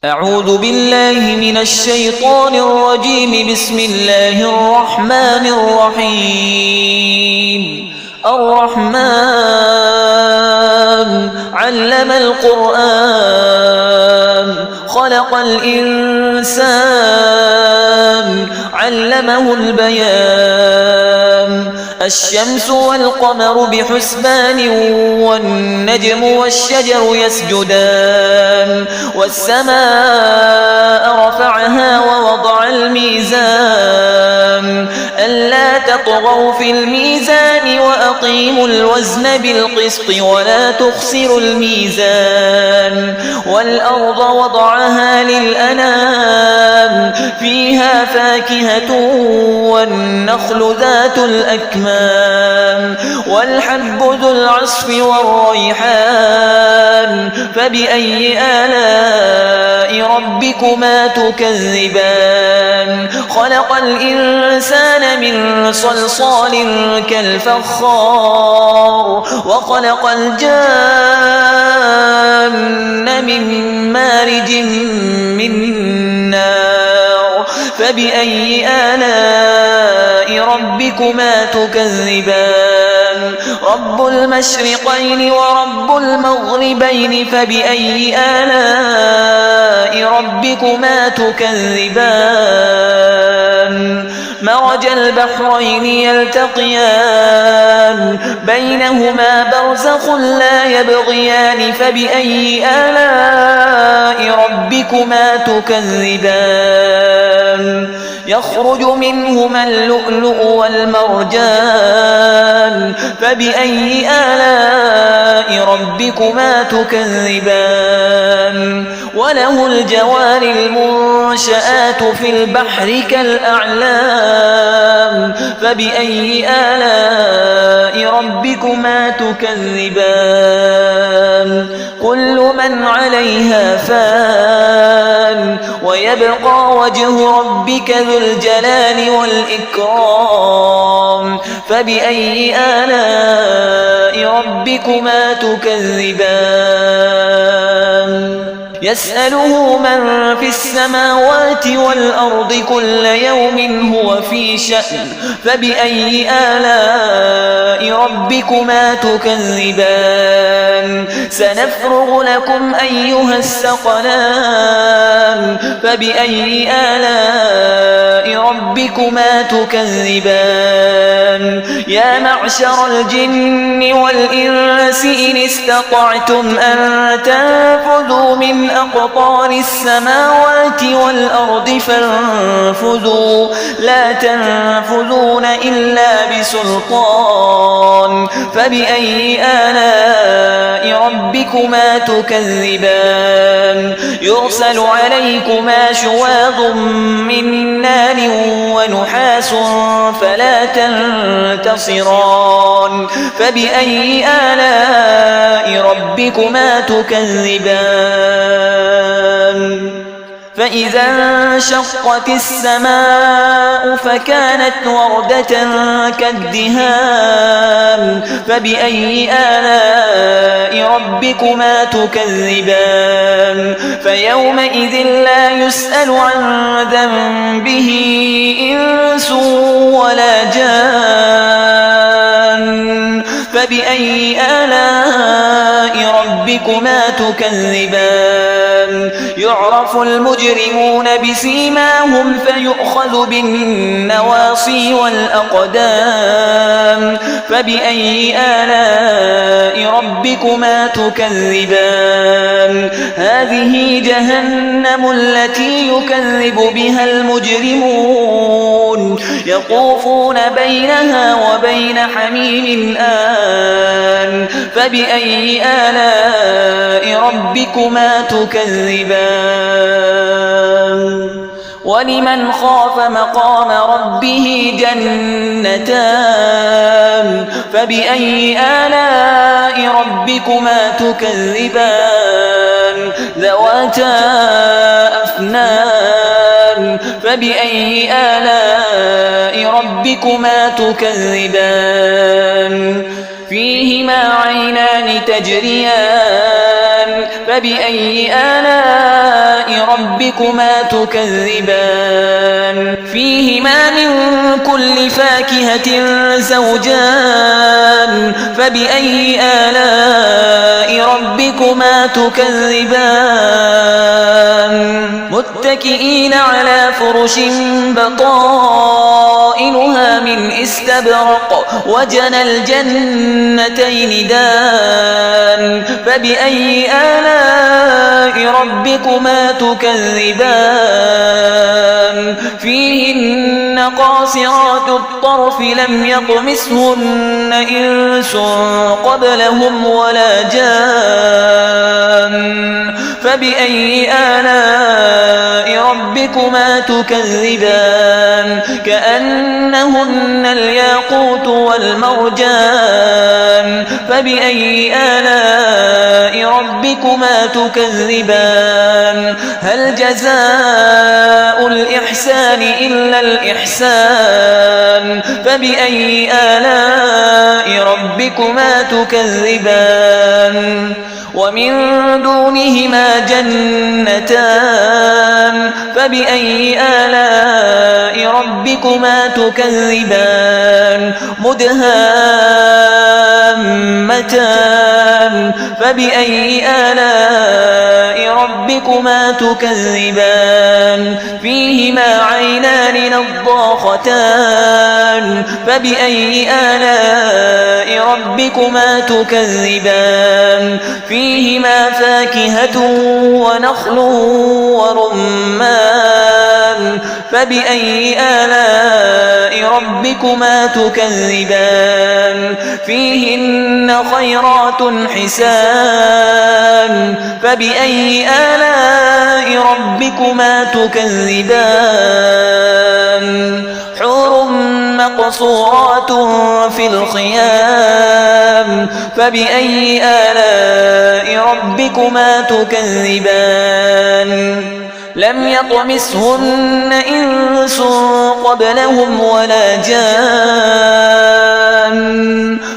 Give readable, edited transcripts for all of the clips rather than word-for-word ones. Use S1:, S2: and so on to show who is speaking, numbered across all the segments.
S1: أعوذ بالله من الشيطان الرجيم. بسم الله الرحمن الرحيم. الرحمن علم القرآن خلق الإنسان علمه البيان. الشمس والقمر بحسبان والنجم والشجر يسجدان. والسماء رفعها ووضع الميزان ألا تطغوا في الميزان وأقيموا الوزن بالقسط ولا تخسروا الميزان. والأرض وضعها للأنام فيها فاكهة والنخل ذات الأكمام والحب ذو العصف والريحان. فبأي آلاء ربكما تكذبان؟ خلق الإنسان من صلصال كالفخار وخلق الجان من مارج من نار. فبأي آلاء ربكما تكذبان؟ رب المشرقين ورب المغربين. فبأي آلاء ربكما تكذبان؟ مرج البحرين يلتقيان بينهما برزخ لا يبغيان. فبأي آلاء ربكما تكذبان؟ يخرج منهما اللؤلؤ والمرجان. فبأي آلاء ربكما تكذبان؟ وله الجوار المنشآت في البحر كالأعلام. فبأي آلاء ربكما تكذبان؟ كل من عليها فان ويبقى وجه ربك ذو الجلال والإكرام. فبأي آلاء ربكما تكذبان؟ يسأله من في السماوات والأرض كل يوم هو في شأن. فبأي آلاء ربكما تكذبان؟ سنفرغ لكم أيها الثقلان. فبأي آلاء ربكما تكذبان؟ يا معشر الجن والإنس إن استطعتم أن تنفذوا من أقطار السماوات والأرض فانفذوا لا تنفذون إلا بسلطان. فبأي آلاء ربكما تكذبان؟ يرسل عليكما شواظ من نار ونحاس فلا تنتصران. فبأي آلاء ربكما تكذبان؟ فإذا انشقت السماء فكانت وردة كالدهان. فبأي آلاء ربكما تكذبان؟ فيومئذ لا يسأل عن ذنبه إنس ولا جان. فبأي آلاء ربكما تكذبان؟ يعرف المجرمون بسيماهم فيؤخذ بالنواصي والأقدام. فبأي آلاء ربكما تكذبان؟ هذه جهنم التي يكذب بها المجرمون يطوفون بينها وبين حميم آن. فبأي آلاء ربكما تكذبان؟ ولمن خاف مقام ربه جنتان. فبأي آلاء ربكما تكذبان؟ ذواتا أفنان. فبأي آلاء ربكما تكذبان؟ فيهما عينان تجريان. فبأي آلاء ربكما تكذبان فيهما من كل فاكهة زوجان فبأي آلاء ربكما تكذبان متكئين على فرش بطائنها من استبرق وجنى الجنتين دان فبأي آلاء ربكما تكذبان فيهن قاصرات الطرف لم يطمثهن إنس قبلهم ولا جان فبأي آلاء ربكما تكذبان كأنهن الياقوت والمرجان فبأي آلاء ربكما تكذبان هل جزاء الإحسان إلا الإحسان فبأي آلاء ربكما تكذبان ومن دونهما جنتان فبأي آلاء ربكما تكذبان مدهامتان فبأي آلاء ربكما تكذبان فيهما عينان نضاختان فبأي آلاء ربكما تكذبان فيهما فاكهة ونخل ورمان فبأي آلاء ربكما تكذبان فيهن خيرات حسان فبأي آلاء ربكما تكذبان حور مقصورات في الخيام فبأي آلاء ربكما تكذبان لم يطمثهن إنس قبلهم ولا جان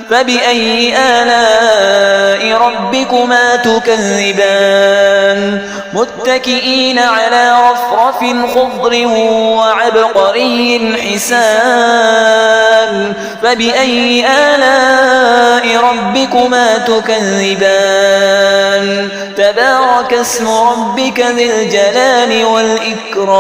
S1: فبأي آلاء ربكما تكذبان متكئين على رفرف خضر وعبقري حسان فبأي آلاء ربكما تكذبان تبارك اسم ربك ذي الجلال والإكرام